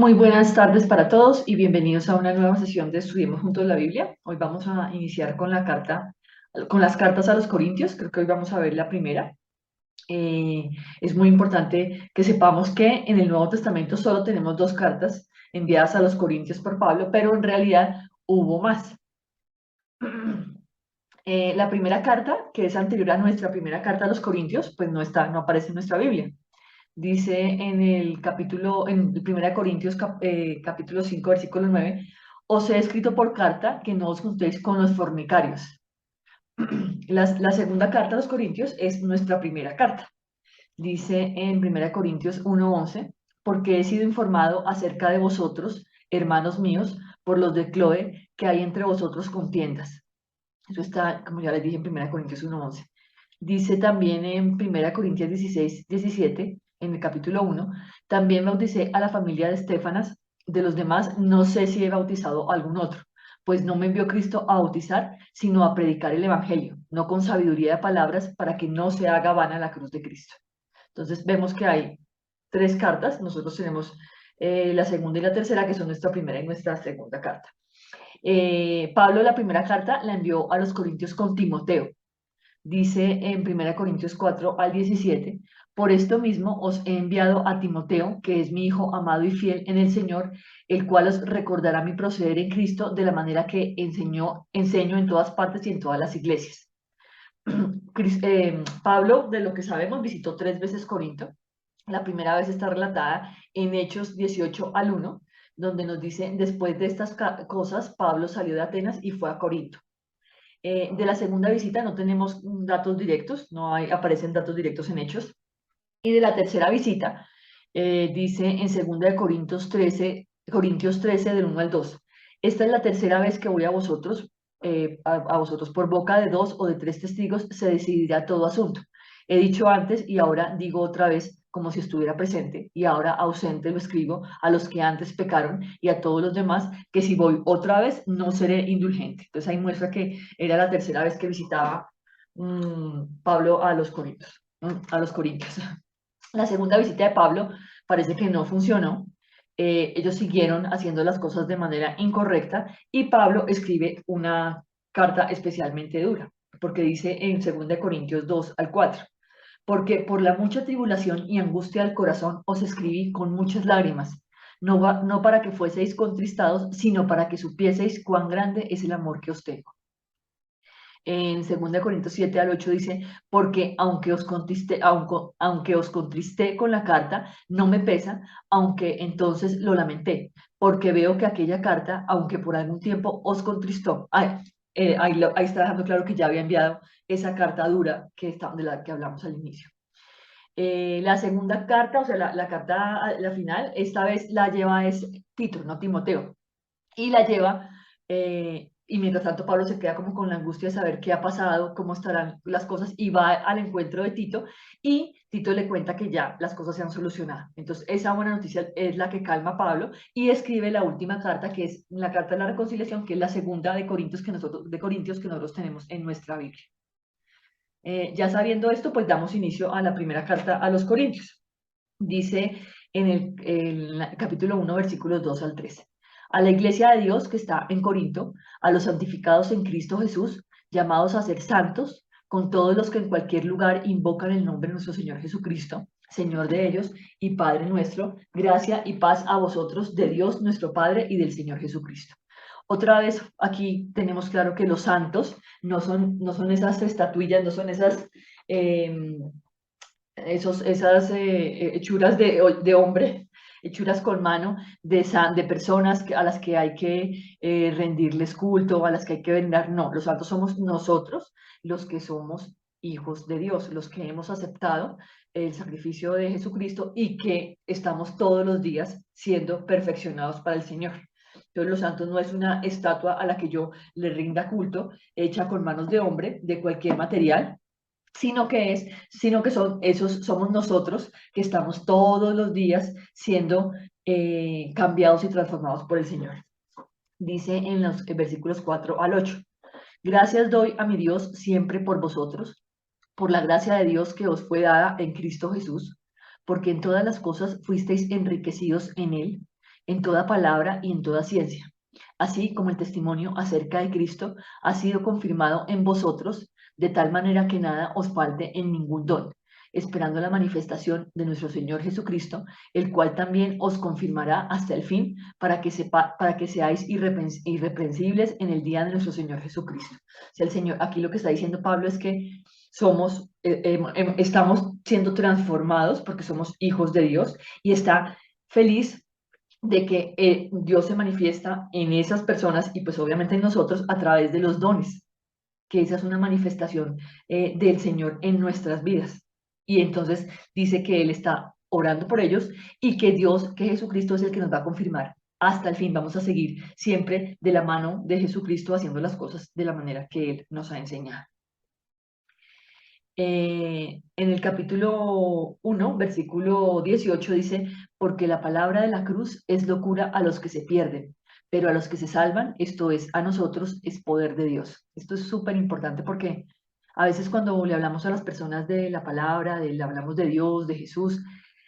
Muy buenas tardes para todos y bienvenidos a una nueva sesión de Estudiemos Juntos la Biblia. Hoy vamos a iniciar con las cartas a los Corintios. Creo que hoy vamos a ver la primera. Eh, es muy importante que sepamos que en el Nuevo Testamento solo tenemos dos cartas enviadas a los Corintios por Pablo, pero en realidad hubo más. La primera carta, que es anterior a nuestra primera carta a los Corintios, pues no aparece en nuestra Biblia. Dice en el capítulo, en 1 Corintios capítulo 5, versículo 9: os he escrito por carta que no os juntéis con los fornicarios. La segunda carta a los Corintios es nuestra primera carta. Dice en 1 Corintios 1:11: porque he sido informado acerca de vosotros, hermanos míos, por los de Cloe, que hay entre vosotros contiendas. Eso está, como ya les dije, en 1 Corintios 1:11. Dice también en 1 Corintios 16:17, en el capítulo 1: también bauticé a la familia de Estefanas, de los demás no sé si he bautizado a algún otro, pues no me envió Cristo a bautizar, sino a predicar el Evangelio, no con sabiduría de palabras, para que no se haga vana la cruz de Cristo. Entonces vemos que hay tres cartas. Nosotros tenemos la segunda y la tercera, que son nuestra primera y nuestra segunda carta. Pablo la primera carta la envió a los Corintios con Timoteo. Dice en 1 Corintios 4 al 17: por esto mismo os he enviado a Timoteo, que es mi hijo amado y fiel en el Señor, el cual os recordará mi proceder en Cristo de la manera que enseño en todas partes y en todas las iglesias. Pablo, de lo que sabemos, visitó 3 veces Corinto. La primera vez está relatada en Hechos 18 al 1, donde nos dice: después de estas cosas, Pablo salió de Atenas y fue a Corinto. De la segunda visita no tenemos datos directos, aparecen datos directos en Hechos. Y de la tercera visita, dice en 2 Corintios 13, del 1 al 2: esta es la tercera vez que voy a vosotros, a vosotros por boca de 2 o de 3 testigos se decidirá todo asunto. He dicho antes y ahora digo otra vez, como si estuviera presente, y ahora ausente lo escribo a los que antes pecaron y a todos los demás, que si voy otra vez no seré indulgente. Entonces ahí muestra que era la tercera vez que visitaba Pablo a los Corintios, a los Corintios. La segunda visita de Pablo parece que no funcionó. Ellos siguieron haciendo las cosas de manera incorrecta y Pablo escribe una carta especialmente dura, porque dice en 2 Corintios 2 al 4: porque por la mucha tribulación y angustia del corazón os escribí con muchas lágrimas, no para que fueseis contristados, sino para que supieseis cuán grande es el amor que os tengo. En 2 Corintios 7 al 8 dice: porque aunque os contristé con la carta, no me pesa, aunque entonces lo lamenté, porque veo que aquella carta, aunque por algún tiempo os contristó, ahí está dejando claro que ya había enviado esa carta dura de la que hablamos al inicio. La segunda carta, o sea, la carta, la final, esta vez la lleva es Tito, no Timoteo, y la lleva, y mientras tanto Pablo se queda como con la angustia de saber qué ha pasado, cómo estarán las cosas, y va al encuentro de Tito, y Tito le cuenta que ya las cosas se han solucionado. Entonces esa buena noticia es la que calma a Pablo, y escribe la última carta, que es la carta de la reconciliación, que es la segunda de Corintios que nosotros tenemos en nuestra Biblia. Ya sabiendo esto, pues damos inicio a la primera carta a los Corintios. Dice en el capítulo 1, versículos 2 al 13: a la iglesia de Dios que está en Corinto, a los santificados en Cristo Jesús, llamados a ser santos, con todos los que en cualquier lugar invocan el nombre de nuestro Señor Jesucristo, Señor de ellos y Padre nuestro, gracia y paz a vosotros, de Dios nuestro Padre y del Señor Jesucristo. Otra vez aquí tenemos claro que los santos no son esas estatuillas, no son esas hechuras de hombre, hechuras con mano, de personas a las que hay que rendirles culto, a las que hay que venerar. No, los santos somos nosotros, los que somos hijos de Dios, los que hemos aceptado el sacrificio de Jesucristo y que estamos todos los días siendo perfeccionados para el Señor. Entonces, los santos no es una estatua a la que yo le rinda culto, hecha con manos de hombre, de cualquier material, sino que somos nosotros que estamos todos los días siendo cambiados y transformados por el Señor. Dice en los versículos 4 al 8: gracias doy a mi Dios siempre por vosotros, por la gracia de Dios que os fue dada en Cristo Jesús, porque en todas las cosas fuisteis enriquecidos en Él, en toda palabra y en toda ciencia, así como el testimonio acerca de Cristo ha sido confirmado en vosotros, de tal manera que nada os falte en ningún don, esperando la manifestación de nuestro Señor Jesucristo, el cual también os confirmará hasta el fin, para que seáis irreprensibles en el día de nuestro Señor Jesucristo. O sea, el Señor, aquí lo que está diciendo Pablo es que estamos siendo transformados porque somos hijos de Dios y está feliz de que Dios se manifiesta en esas personas y pues obviamente en nosotros a través de los dones, que esa es una manifestación del Señor en nuestras vidas. Y entonces dice que Él está orando por ellos y que Dios, que Jesucristo es el que nos va a confirmar. Hasta el fin vamos a seguir siempre de la mano de Jesucristo haciendo las cosas de la manera que Él nos ha enseñado. En el capítulo 1, versículo 18 dice, porque la palabra de la cruz es locura a los que se pierden, pero a los que se salvan, esto es, a nosotros, es poder de Dios. Esto es súper importante porque a veces cuando le hablamos a las personas de la palabra, le hablamos de Dios, de Jesús,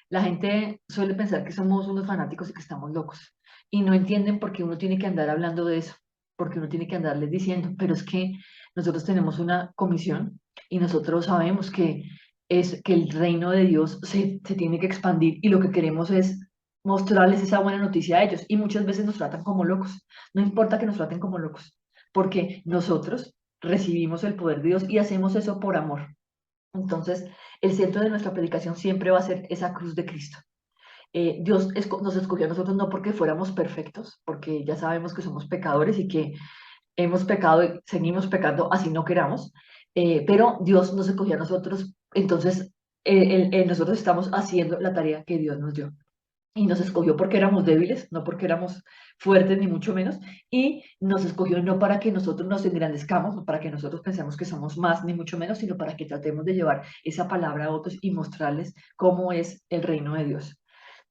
la gente suele pensar que somos unos fanáticos y que estamos locos. Y no entienden por qué uno tiene que andar hablando de eso, porque uno tiene que andarles diciendo, pero es que nosotros tenemos una comisión y nosotros sabemos que es que el reino de Dios se tiene que expandir y lo que queremos es mostrarles esa buena noticia a ellos y muchas veces nos tratan como locos. No importa que nos traten como locos, porque nosotros recibimos el poder de Dios y hacemos eso por amor. Entonces, el centro de nuestra predicación siempre va a ser esa cruz de Cristo. Dios nos escogió a nosotros no porque fuéramos perfectos, porque ya sabemos que somos pecadores y que hemos pecado y seguimos pecando así no queramos, pero Dios nos escogió a nosotros, entonces nosotros estamos haciendo la tarea que Dios nos dio. Y nos escogió porque éramos débiles, no porque éramos fuertes, ni mucho menos, y nos escogió no para que nosotros nos engrandezcamos, no para que nosotros pensemos que somos más, ni mucho menos, sino para que tratemos de llevar esa palabra a otros y mostrarles cómo es el reino de Dios.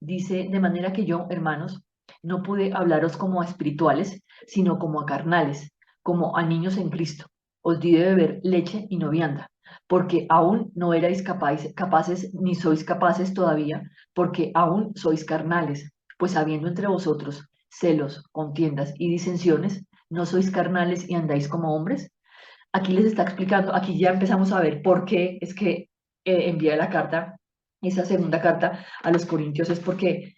Dice, de manera que yo, hermanos, no pude hablaros como a espirituales, sino como a carnales, como a niños en Cristo. Os di de beber leche y no vianda, porque aún no erais capaces, ni sois capaces todavía, porque aún sois carnales, pues habiendo entre vosotros celos, contiendas y disensiones, ¿no sois carnales y andáis como hombres? Aquí les está explicando, aquí ya empezamos a ver por qué es que envía la carta, esa segunda carta a los Corintios, es porque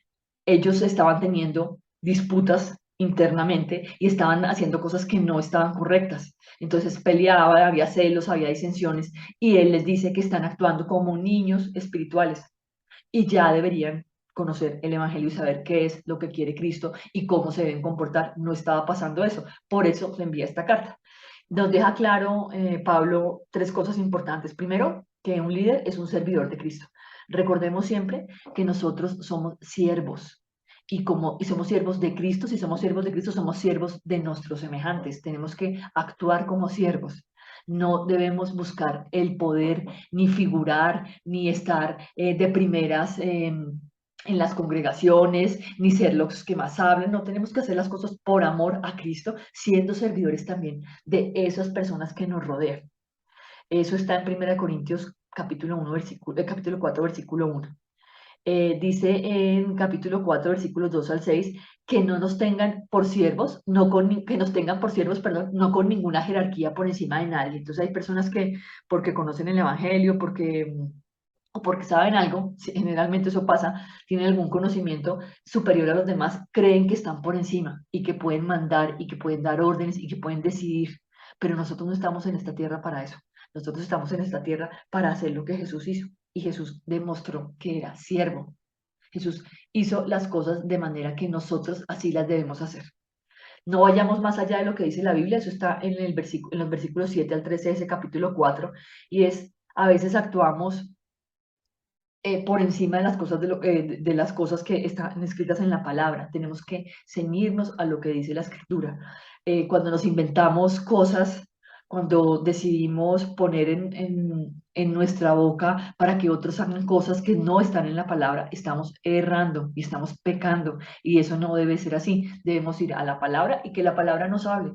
ellos estaban teniendo disputas internamente y estaban haciendo cosas que no estaban correctas. Entonces peleaba, había celos, había disensiones y él les dice que están actuando como niños espirituales y ya deberían conocer el Evangelio y saber qué es lo que quiere Cristo y cómo se deben comportar. No estaba pasando eso. Por eso le envía esta carta. Nos deja claro, Pablo, tres cosas importantes. Primero, que un líder es un servidor de Cristo. Recordemos siempre que nosotros somos siervos y somos siervos de Cristo. Si somos siervos de Cristo, somos siervos de nuestros semejantes. Tenemos que actuar como siervos. No debemos buscar el poder, ni figurar, ni estar de primeras en las congregaciones, ni ser los que más hablan. No, tenemos que hacer las cosas por amor a Cristo, siendo servidores también de esas personas que nos rodean. Eso está en 1 Corintios capítulo 1, capítulo 4, versículo 1. Dice en capítulo 4, versículos 2 al 6, que no nos tengan por siervos, que nos tengan por siervos, perdón, no con ninguna jerarquía por encima de nadie. Entonces hay personas que porque conocen el Evangelio, o porque saben algo, generalmente eso pasa, tienen algún conocimiento superior a los demás, creen que están por encima y que pueden mandar y que pueden dar órdenes y que pueden decidir, pero nosotros no estamos en esta tierra para eso. Nosotros estamos en esta tierra para hacer lo que Jesús hizo y Jesús demostró que era siervo. Jesús hizo las cosas de manera que nosotros así las debemos hacer. No vayamos más allá de lo que dice la Biblia, eso está en en los versículos 7 al 13 de ese capítulo 4, y es, a veces actuamos por encima de las cosas de las cosas que están escritas en la palabra. Tenemos que ceñirnos a lo que dice la escritura. Cuando nos inventamos cosas, cuando decidimos poner en nuestra boca para que otros hagan cosas que no están en la palabra, estamos errando y estamos pecando. Y eso no debe ser así. Debemos ir a la palabra y que la palabra nos hable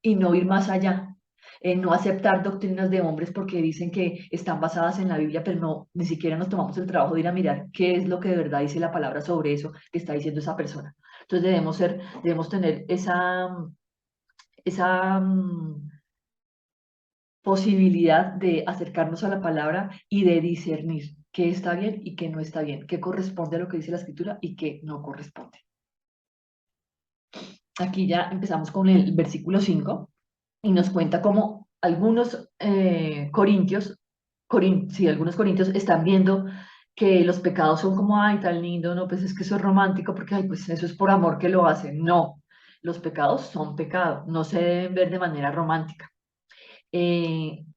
y no ir más allá. no aceptar doctrinas de hombres porque dicen que están basadas en la Biblia, pero no, ni siquiera nos tomamos el trabajo de ir a mirar qué es lo que de verdad dice la palabra sobre eso que está diciendo esa persona. Entonces debemos tener esa posibilidad de acercarnos a la palabra y de discernir qué está bien y qué no está bien, qué corresponde a lo que dice la escritura y qué no corresponde. Aquí ya empezamos con el versículo 5 y nos cuenta cómo algunos sí, algunos corintios están viendo que los pecados son como, ay, tan lindo, no, pues es que eso es romántico, porque, ay, pues eso es por amor que lo hacen. No, los pecados son pecados, no se deben ver de manera romántica.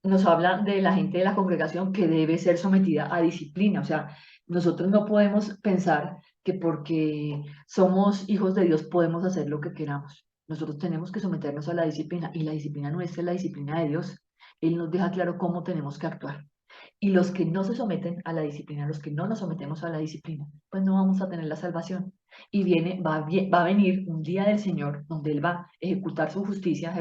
Nos habla de la gente de la congregación que debe ser sometida a disciplina. O sea, nosotros no podemos pensar que porque somos hijos de Dios podemos hacer lo que queramos. Nosotros tenemos que someternos a la disciplina y la disciplina nuestra es la disciplina de Dios. Él nos deja claro cómo tenemos que actuar. Y los que no se someten a la disciplina, los que no nos sometemos a la disciplina, pues no vamos a tener la salvación. Y va a venir un día del Señor donde Él va a ejecutar su justicia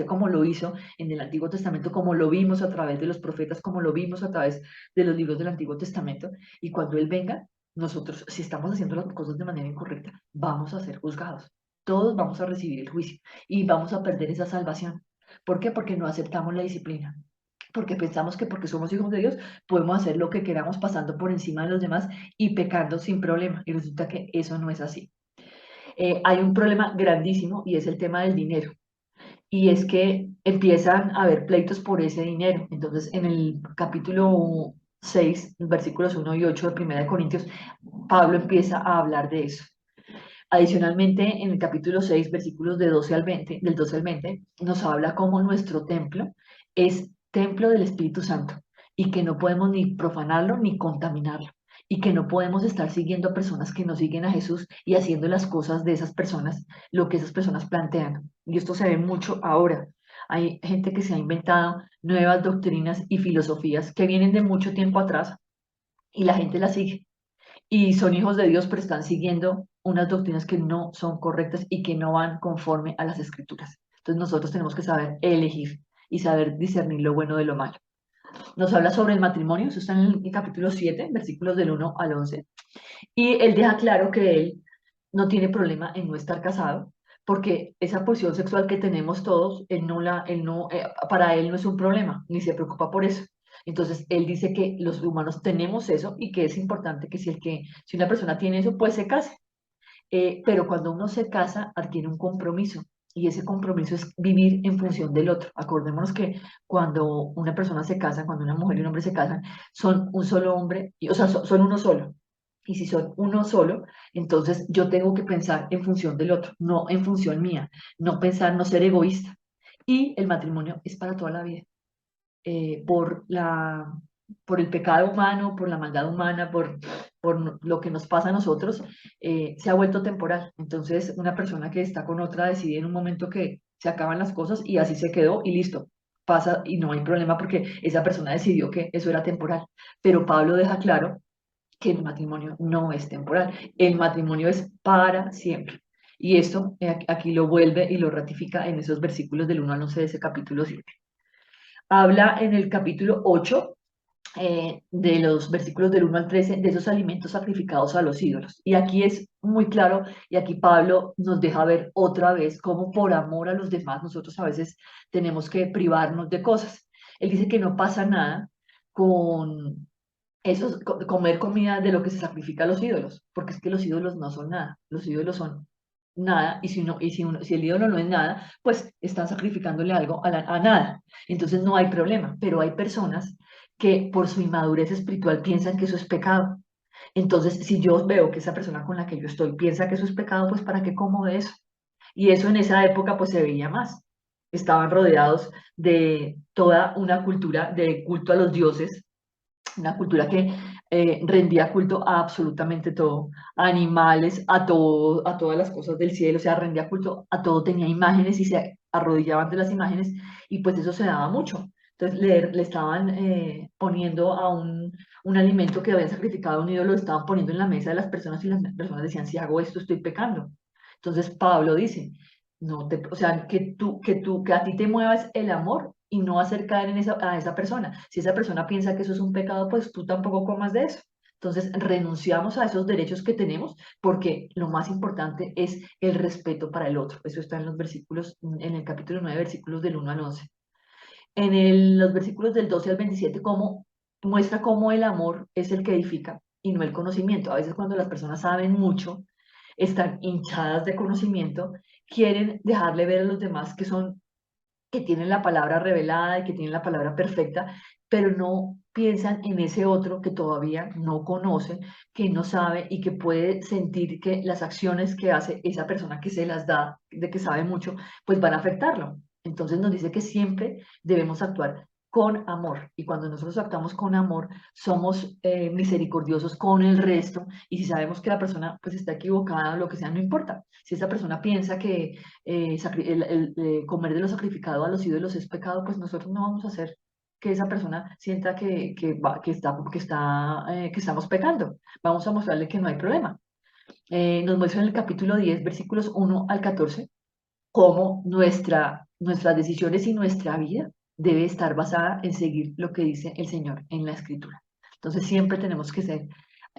como lo hizo en el Antiguo Testamento, como lo vimos a través de los profetas, como lo vimos a través de los libros del Antiguo Testamento. Y cuando Él venga, nosotros, si estamos haciendo las cosas de manera incorrecta, vamos a ser juzgados. Todos vamos a recibir el juicio y vamos a perder esa salvación. ¿Por qué? Porque no aceptamos la disciplina, porque pensamos que porque somos hijos de Dios podemos hacer lo que queramos pasando por encima de los demás y pecando sin problema. Y resulta que eso no es así. Hay un problema grandísimo y es el tema del dinero. Y es que empiezan a haber pleitos por ese dinero. Entonces, en el capítulo 6, versículos 1 y 8 de Primera de Corintios, Pablo empieza a hablar de eso. Adicionalmente, en el capítulo 6, versículos de 12 al 20, del 12 al 20, nos habla cómo nuestro templo es templo del Espíritu Santo y que no podemos ni profanarlo ni contaminarlo y que no podemos estar siguiendo a personas que no siguen a Jesús y haciendo las cosas de esas personas, lo que esas personas plantean. Y esto se ve mucho ahora. Hay gente que se ha inventado nuevas doctrinas y filosofías que vienen de mucho tiempo atrás y la gente las sigue y son hijos de Dios, pero están siguiendo unas doctrinas que no son correctas y que no van conforme a las escrituras. Entonces nosotros tenemos que saber elegir y saber discernir lo bueno de lo malo. Nos habla sobre el matrimonio, eso está en el capítulo 7, versículos del 1 al 11, y él deja claro que él no tiene problema en no estar casado, porque esa posición sexual que tenemos todos, para él no es un problema, ni se preocupa por eso. Entonces, él dice que los humanos tenemos eso y que es importante que si una persona tiene eso, pues se case. Pero cuando uno se casa, adquiere un compromiso y ese compromiso es vivir en función del otro. Acordémonos que cuando una persona se casa, cuando una mujer y un hombre se casan, son un solo hombre, o sea, son uno solo. Y si son uno solo, entonces yo tengo que pensar en función del otro, no en función mía, no pensar, no ser egoísta. Y el matrimonio es para toda la vida eh, por la, por el pecado humano, por la maldad humana, por lo que nos pasa a nosotros, se ha vuelto temporal. Entonces, una persona que está con otra decide en un momento que se acaban las cosas y así se quedó y listo. Pasa y no hay problema porque esa persona decidió que eso era temporal. Pero Pablo deja claro que el matrimonio no es temporal, el matrimonio es para siempre. Y esto aquí lo vuelve y lo ratifica en esos versículos del 1 al 11 de ese capítulo 7. Habla en el capítulo 8 de los versículos del 1 al 13 de esos alimentos sacrificados a los ídolos. Y aquí es muy claro, y aquí Pablo nos deja ver otra vez cómo por amor a los demás nosotros a veces tenemos que privarnos de cosas. Él dice que no pasa nada con comer comida de lo que se sacrifica a los ídolos, porque es que los ídolos no son nada, los ídolos son nada, si el ídolo no es nada, pues están sacrificándole algo a nada. Entonces no hay problema, pero hay personas que por su inmadurez espiritual piensan que eso es pecado. Entonces, si yo veo que esa persona con la que yo estoy piensa que eso es pecado, pues ¿para qué como de eso? Y eso en esa época pues se veía más. Estaban rodeados de toda una cultura de culto a los dioses, una cultura que rendía culto a absolutamente todo, a animales, a todo, a todas las cosas del cielo, o sea, rendía culto a todo, tenía imágenes y se arrodillaban de las imágenes y pues eso se daba mucho. Entonces le estaban poniendo a un alimento que habían sacrificado a un ídolo, lo estaban poniendo en la mesa de las personas y las personas decían, si hago esto estoy pecando. Entonces Pablo dice, no te, o sea, que a ti te muevas el amor y no hacer caer en a esa persona. Si esa persona piensa que eso es un pecado, pues tú tampoco comas de eso. Entonces, renunciamos a esos derechos que tenemos porque lo más importante es el respeto para el otro. Eso está en los versículos, en el capítulo 9, versículos del 1 al 11. Los versículos del 12 al 27, muestra cómo el amor es el que edifica y no el conocimiento. A veces cuando las personas saben mucho, están hinchadas de conocimiento, quieren dejarle ver a los demás que tienen la palabra revelada y que tienen la palabra perfecta, pero no piensan en ese otro que todavía no conoce, que no sabe y que puede sentir que las acciones que hace esa persona que se las da, de que sabe mucho, pues van a afectarlo. Entonces nos dice que siempre debemos actuar con amor. Y cuando nosotros actuamos con amor, somos misericordiosos con el resto. Y si sabemos que la persona pues está equivocada o lo que sea, no importa. Si esa persona piensa que comer de lo sacrificado a los ídolos es pecado, pues nosotros no vamos a hacer que esa persona sienta que estamos pecando. Vamos a mostrarle que no hay problema. Nos muestra en el capítulo 10, versículos 1 al 14, cómo nuestras decisiones y nuestra vida debe estar basada en seguir lo que dice el Señor en la Escritura. Entonces siempre tenemos que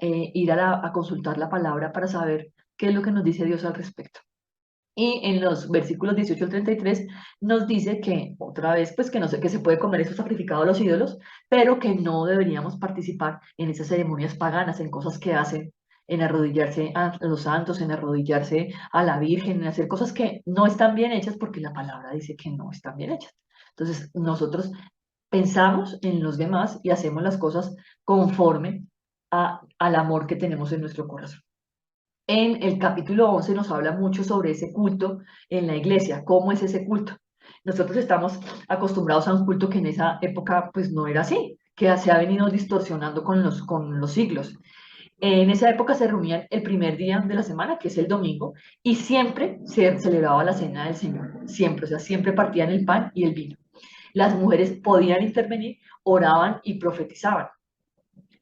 ir a consultar la palabra para saber qué es lo que nos dice Dios al respecto. Y en los versículos 18 al 33 nos dice que, otra vez, pues que no sé, que se puede comer eso sacrificado a los ídolos, pero que no deberíamos participar en esas ceremonias paganas, en cosas que hacen, en arrodillarse a los santos, en arrodillarse a la Virgen, en hacer cosas que no están bien hechas porque la palabra dice que no están bien hechas. Entonces, nosotros pensamos en los demás y hacemos las cosas conforme al amor que tenemos en nuestro corazón. En el capítulo 11 nos habla mucho sobre ese culto en la iglesia, cómo es ese culto. Nosotros estamos acostumbrados a un culto que en esa época pues no era así, que se ha venido distorsionando con los siglos. En esa época se reunían el primer día de la semana, que es el domingo, y siempre se celebraba la cena del Señor, siempre, o sea, siempre partían el pan y el vino. Las mujeres podían intervenir, oraban y profetizaban.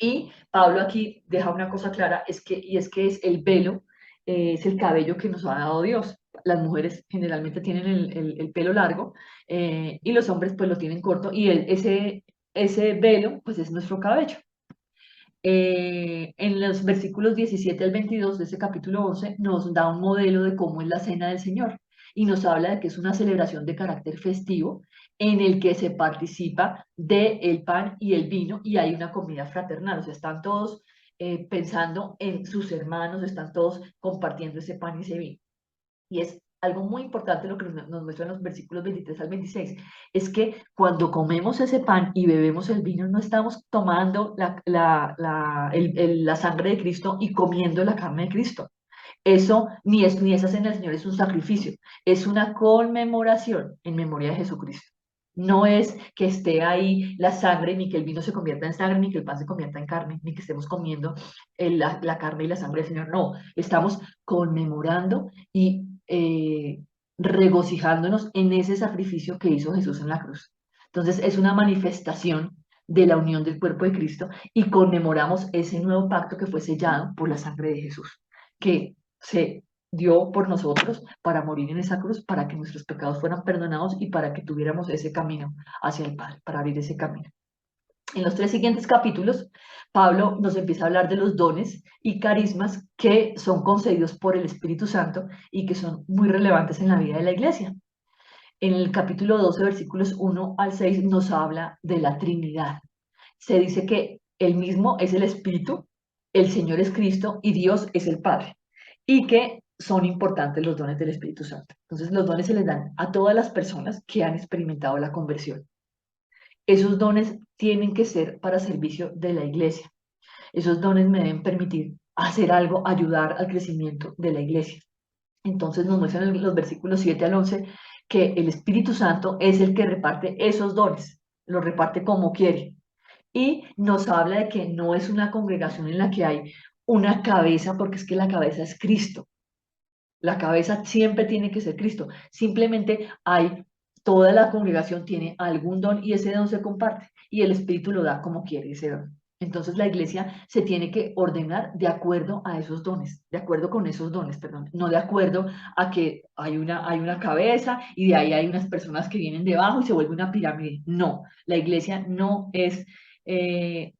Y Pablo aquí deja una cosa clara, es que es el velo, es el cabello que nos ha dado Dios. Las mujeres generalmente tienen el pelo largo y los hombres pues lo tienen corto y ese velo pues es nuestro cabello. En los versículos 17 al 22 de ese capítulo 11 nos da un modelo de cómo es la cena del Señor y nos habla de que es una celebración de carácter festivo en el que se participa del pan y el vino y hay una comida fraternal, o sea, están todos pensando en sus hermanos, están todos compartiendo ese pan y ese vino. Y es algo muy importante lo que nos muestran los versículos 23 al 26, es que cuando comemos ese pan y bebemos el vino, no estamos tomando la sangre de Cristo y comiendo la carne de Cristo. Eso ni esa cena del Señor es un sacrificio, es una conmemoración en memoria de Jesucristo. No es que esté ahí la sangre, ni que el vino se convierta en sangre, ni que el pan se convierta en carne, ni que estemos comiendo la carne y la sangre del Señor. No, estamos conmemorando y regocijándonos en ese sacrificio que hizo Jesús en la cruz. Entonces es una manifestación de la unión del cuerpo de Cristo y conmemoramos ese nuevo pacto que fue sellado por la sangre de Jesús, que se dio por nosotros para morir en esa cruz, para que nuestros pecados fueran perdonados y para que tuviéramos ese camino hacia el Padre, para abrir ese camino. En los 3 siguientes capítulos, Pablo nos empieza a hablar de los dones y carismas que son concedidos por el Espíritu Santo y que son muy relevantes en la vida de la iglesia. En el capítulo 12, versículos 1 al 6, nos habla de la Trinidad. Se dice que el mismo es el Espíritu, el Señor es Cristo y Dios es el Padre. Y que son importantes los dones del Espíritu Santo. Entonces, los dones se les dan a todas las personas que han experimentado la conversión. Esos dones tienen que ser para servicio de la iglesia. Esos dones me deben permitir hacer algo, ayudar al crecimiento de la iglesia. Entonces nos muestran en los versículos 7 al 11 que el Espíritu Santo es el que reparte esos dones, los reparte como quiere. Y nos habla de que no es una congregación en la que hay una cabeza, porque es que la cabeza es Cristo. La cabeza siempre tiene que ser Cristo. Simplemente toda la congregación tiene algún don y ese don se comparte y el Espíritu lo da como quiere ese don. Entonces la iglesia se tiene que ordenar de acuerdo a esos dones, de acuerdo con esos dones, perdón, no de acuerdo a que hay una cabeza y de ahí hay unas personas que vienen debajo y se vuelve una pirámide. No, la iglesia no es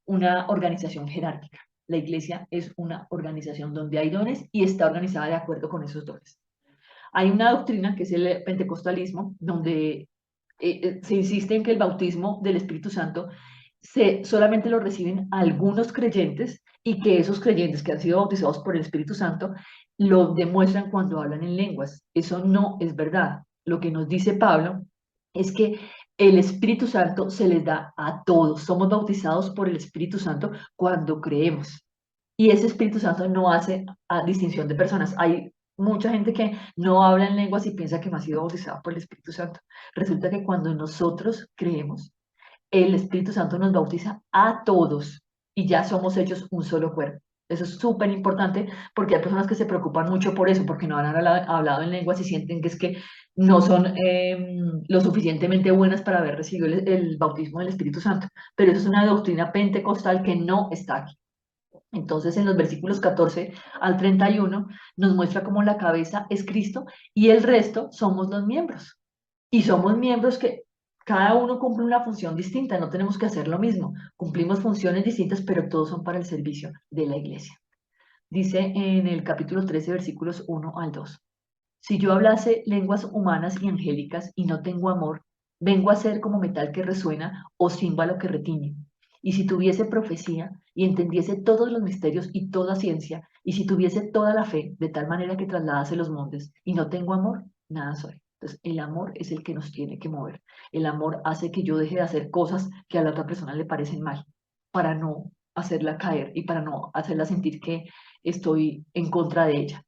una organización jerárquica. La iglesia es una organización donde hay dones y está organizada de acuerdo con esos dones. Hay una doctrina que es el pentecostalismo, donde se insiste en que el bautismo del Espíritu Santo solamente lo reciben algunos creyentes y que esos creyentes que han sido bautizados por el Espíritu Santo lo demuestran cuando hablan en lenguas. Eso no es verdad. Lo que nos dice Pablo es que el Espíritu Santo se les da a todos. Somos bautizados por el Espíritu Santo cuando creemos. Y ese Espíritu Santo no hace distinción de personas. Hay mucha gente que no habla en lenguas y piensa que no ha sido bautizado por el Espíritu Santo. Resulta que cuando nosotros creemos, el Espíritu Santo nos bautiza a todos y ya somos hechos un solo cuerpo. Eso es súper importante porque hay personas que se preocupan mucho por eso, porque no han hablado en lenguas y sienten que es que no son lo suficientemente buenas para haber recibido el bautismo del Espíritu Santo. Pero eso es una doctrina pentecostal que no está aquí. Entonces, en los versículos 14 al 31 nos muestra cómo la cabeza es Cristo y el resto somos los miembros. Y somos miembros que cada uno cumple una función distinta, no tenemos que hacer lo mismo. Cumplimos funciones distintas, pero todos son para el servicio de la iglesia. Dice en el capítulo 13, versículos 1 al 2. Si yo hablase lenguas humanas y angélicas y no tengo amor, vengo a ser como metal que resuena o címbalo que retiñe. Y si tuviese profecía y entendiese todos los misterios y toda ciencia, y si tuviese toda la fe, de tal manera que trasladase los montes, y no tengo amor, nada soy. Entonces, el amor es el que nos tiene que mover. El amor hace que yo deje de hacer cosas que a la otra persona le parecen mal, para no hacerla caer y para no hacerla sentir que estoy en contra de ella.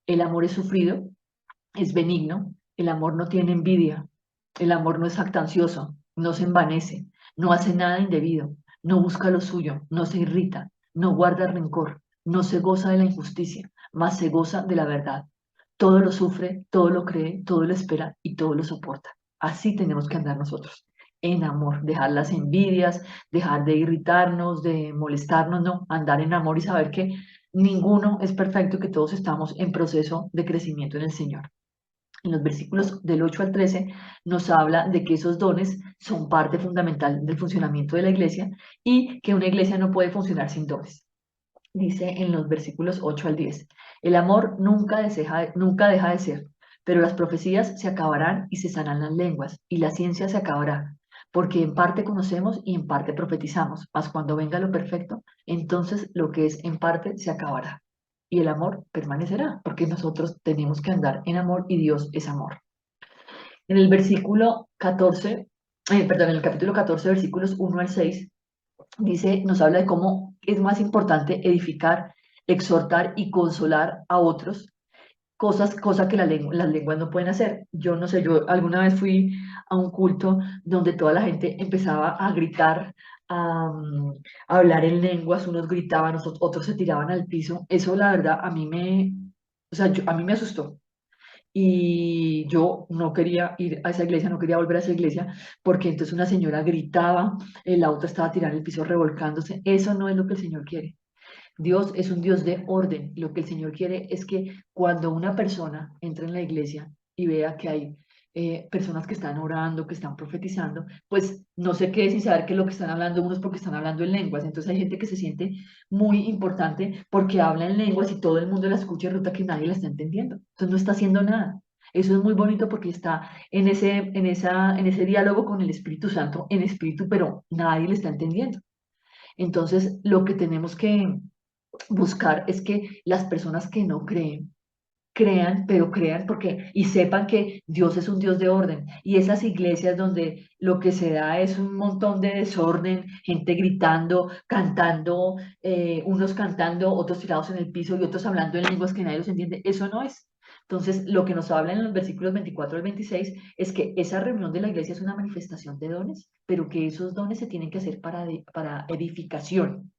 El amor es sufrido, es benigno, el amor no tiene envidia, el amor no es jactancioso, no se envanece, no hace nada indebido, no busca lo suyo, no se irrita, no guarda rencor, no se goza de la injusticia, mas se goza de la verdad. Todo lo sufre, todo lo cree, todo lo espera y todo lo soporta. Así tenemos que andar nosotros, en amor, dejar las envidias, dejar de irritarnos, de molestarnos, no, andar en amor y saber que ninguno es perfecto y que todos estamos en proceso de crecimiento en el Señor. En los versículos del 8 al 13 nos habla de que esos dones son parte fundamental del funcionamiento de la iglesia y que una iglesia no puede funcionar sin dones. Dice en los versículos 8 al 10, el amor nunca deja de ser, pero las profecías se acabarán y cesarán las lenguas, y la ciencia se acabará, porque en parte conocemos y en parte profetizamos, mas cuando venga lo perfecto, entonces lo que es en parte se acabará. Y el amor permanecerá, porque nosotros tenemos que andar en amor y Dios es amor. En el versículo 14, perdón, en el capítulo 14, versículos 1 al 6, dice, nos habla de cómo es más importante edificar, exhortar y consolar a otros, cosa que las lenguas no pueden hacer. Yo no sé, yo alguna vez fui a un culto donde toda la gente empezaba a gritar, a hablar en lenguas, unos gritaban, otros se tiraban al piso. Eso la verdad o sea, a mí me asustó y yo no quería ir a esa iglesia, no quería volver a esa iglesia, porque entonces una señora gritaba, la otra estaba tirada en el piso revolcándose. Eso no es lo que el Señor quiere. Dios es un Dios de orden. Lo que el Señor quiere es que cuando una persona entra en la iglesia y vea que hay personas que están orando, que están profetizando, pues no se quede sin saber que lo que están hablando unos porque están hablando en lenguas. Entonces hay gente que se siente muy importante porque habla en lenguas y todo el mundo la escucha y resulta que nadie la está entendiendo. Entonces no está haciendo nada. Eso es muy bonito porque está en ese diálogo con el Espíritu Santo, en espíritu, pero nadie le está entendiendo. Entonces, lo que tenemos que buscar es que las personas que no creen, crean, pero crean porque y sepan que Dios es un Dios de orden. Y esas iglesias donde lo que se da es un montón de desorden, gente gritando, cantando, unos cantando, otros tirados en el piso y otros hablando en lenguas que nadie los entiende, eso no es. Entonces, lo que nos habla en los versículos 24 al 26 es que esa reunión de la iglesia es una manifestación de dones, pero que esos dones se tienen que hacer para edificación,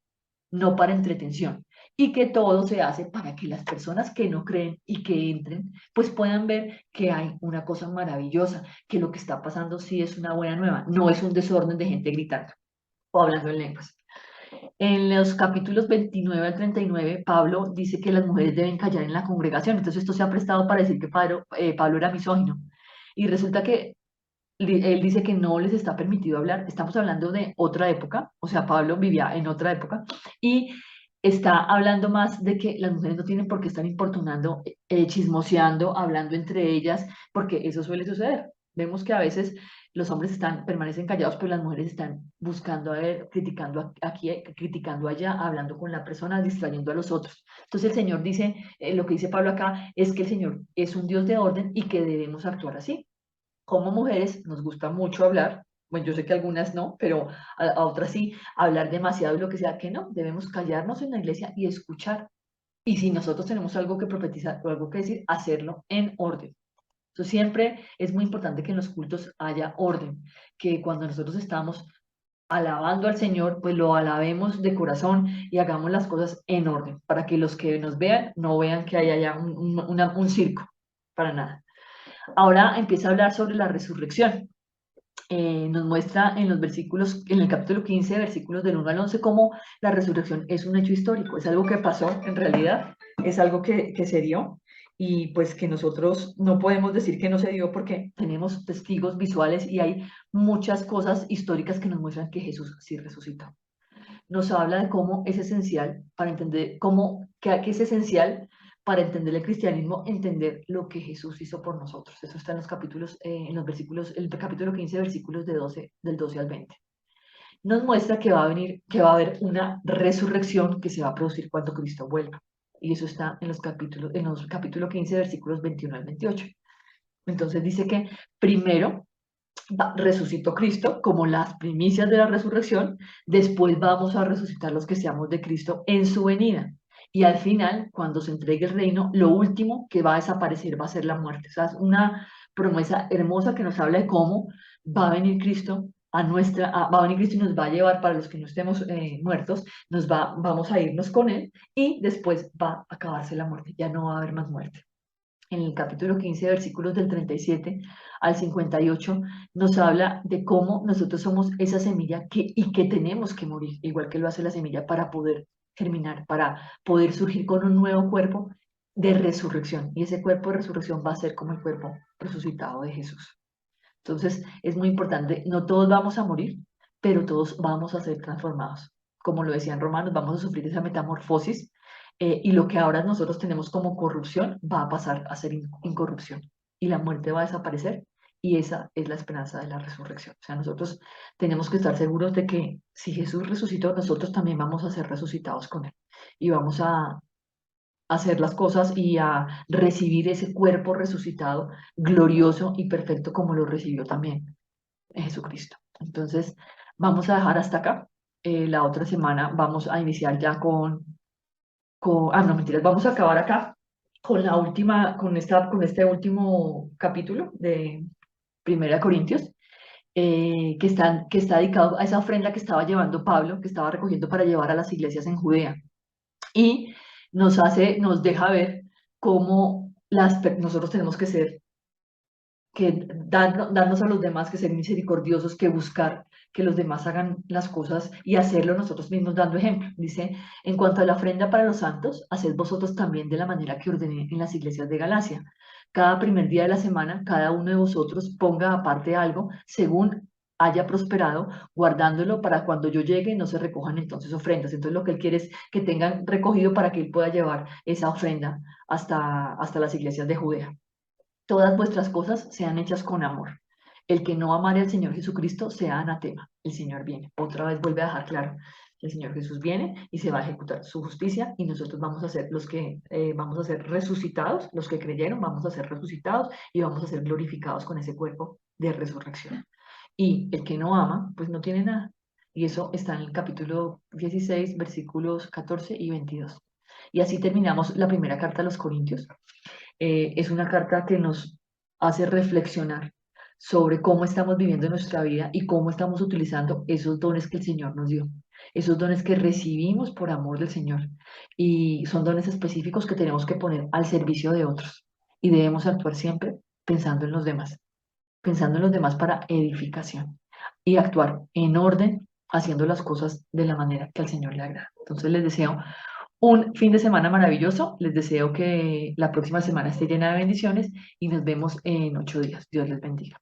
no para entretención, y que todo se hace para que las personas que no creen y que entren, pues puedan ver que hay una cosa maravillosa, que lo que está pasando sí es una buena nueva, no es un desorden de gente gritando o hablando en lenguas. En los capítulos 29 al 39, Pablo dice que las mujeres deben callar en la congregación. Entonces esto se ha prestado para decir que Pablo era misógino. Y resulta que él dice que no les está permitido hablar. Estamos hablando de otra época, o sea, Pablo vivía en otra época y está hablando más de que las mujeres no tienen por qué estar importunando, chismoseando, hablando entre ellas, porque eso suele suceder. Vemos que a veces los hombres permanecen callados, pero las mujeres están buscando a ver, criticando aquí, criticando allá, hablando con la persona, distrayendo a los otros. Entonces el Señor dice, lo que dice Pablo acá es que el Señor es un Dios de orden y que debemos actuar así. Como mujeres nos gusta mucho hablar, bueno, yo sé que algunas no, pero a otras sí, hablar demasiado y lo que sea, que no, debemos callarnos en la iglesia y escuchar. Y si nosotros tenemos algo que profetizar o algo que decir, hacerlo en orden. Entonces siempre es muy importante que en los cultos haya orden, que cuando nosotros estamos alabando al Señor, pues lo alabemos de corazón y hagamos las cosas en orden, para que los que nos vean no vean que hay allá un circo, para nada. Ahora empieza a hablar sobre la resurrección. Nos muestra en los versículos, en el capítulo 15, versículos del 1 al 11, cómo la resurrección es un hecho histórico, es algo que pasó en realidad, es algo que se dio y pues que nosotros no podemos decir que no se dio porque tenemos testigos visuales y hay muchas cosas históricas que nos muestran que Jesús sí resucitó. Nos habla de cómo es esencial para entender, que es esencial para entender el cristianismo, entender lo que Jesús hizo por nosotros. Eso está en los capítulos, en los versículos, el capítulo 15, versículos del 12 al 20. Nos muestra que va a venir, que va a haber una resurrección que se va a producir cuando Cristo vuelva. Y eso está en los capítulos 15, versículos 21 al 28. Entonces dice que primero resucitó Cristo como las primicias de la resurrección, después vamos a resucitar los que seamos de Cristo en su venida. Y al final, cuando se entregue el reino, lo último que va a desaparecer va a ser la muerte. O sea, es una promesa hermosa que nos habla de cómo va a venir Cristo va a venir Cristo y nos va a llevar, para los que no estemos muertos, vamos a irnos con Él y después va a acabarse la muerte, ya no va a haber más muerte. En el capítulo 15, versículos del 37 al 58, nos habla de cómo nosotros somos esa semilla y que tenemos que morir, igual que lo hace la semilla, para poder germinar, para poder surgir con un nuevo cuerpo de resurrección. Y ese cuerpo de resurrección va a ser como el cuerpo resucitado de Jesús. Entonces, es muy importante, no todos vamos a morir, pero todos vamos a ser transformados. Como lo decían Romanos, vamos a sufrir esa metamorfosis y lo que ahora nosotros tenemos como corrupción va a pasar a ser incorrupción y la muerte va a desaparecer y esa es la esperanza de la resurrección. O sea, nosotros tenemos que estar seguros de que si Jesús resucitó, nosotros también vamos a ser resucitados con Él y vamos a hacer las cosas y a recibir ese cuerpo resucitado, glorioso y perfecto como lo recibió también Jesucristo. Entonces, vamos a dejar hasta acá. La otra semana vamos a iniciar ya no, mentiras, vamos a acabar acá con la última, con este último capítulo de Primera Corintios, que está dedicado a esa ofrenda que estaba llevando Pablo, que estaba recogiendo para llevar a las iglesias en Judea. Y nos deja ver cómo nosotros tenemos que ser, darnos a los demás, que ser misericordiosos, que buscar que los demás hagan las cosas y hacerlo nosotros mismos dando ejemplo. Dice, en cuanto a la ofrenda para los santos, haced vosotros también de la manera que ordené en las iglesias de Galacia. Cada primer día de la semana, cada uno de vosotros ponga aparte algo según haya prosperado, guardándolo para cuando yo llegue no se recojan entonces ofrendas. Entonces lo que él quiere es que tengan recogido para que él pueda llevar esa ofrenda hasta las iglesias de Judea. Todas vuestras cosas sean hechas con amor. El que no amare al Señor Jesucristo sea anatema. El Señor viene. Otra vez vuelve a dejar claro. El Señor Jesús viene y se va a ejecutar su justicia y nosotros vamos a ser los que vamos a ser resucitados, los que creyeron vamos a ser resucitados y vamos a ser glorificados con ese cuerpo de resurrección. Y el que no ama, pues no tiene nada. Y eso está en el capítulo 16, versículos 14 y 22. Y así terminamos la primera carta a los Corintios. Es una carta que nos hace reflexionar sobre cómo estamos viviendo nuestra vida y cómo estamos utilizando esos dones que el Señor nos dio, esos dones que recibimos por amor del Señor. Y son dones específicos que tenemos que poner al servicio de otros. Y debemos actuar siempre pensando en los demás para edificación y actuar en orden haciendo las cosas de la manera que al Señor le agrada. Entonces les deseo un fin de semana maravilloso, les deseo que la próxima semana esté llena de bendiciones y nos vemos en 8 días. Dios les bendiga.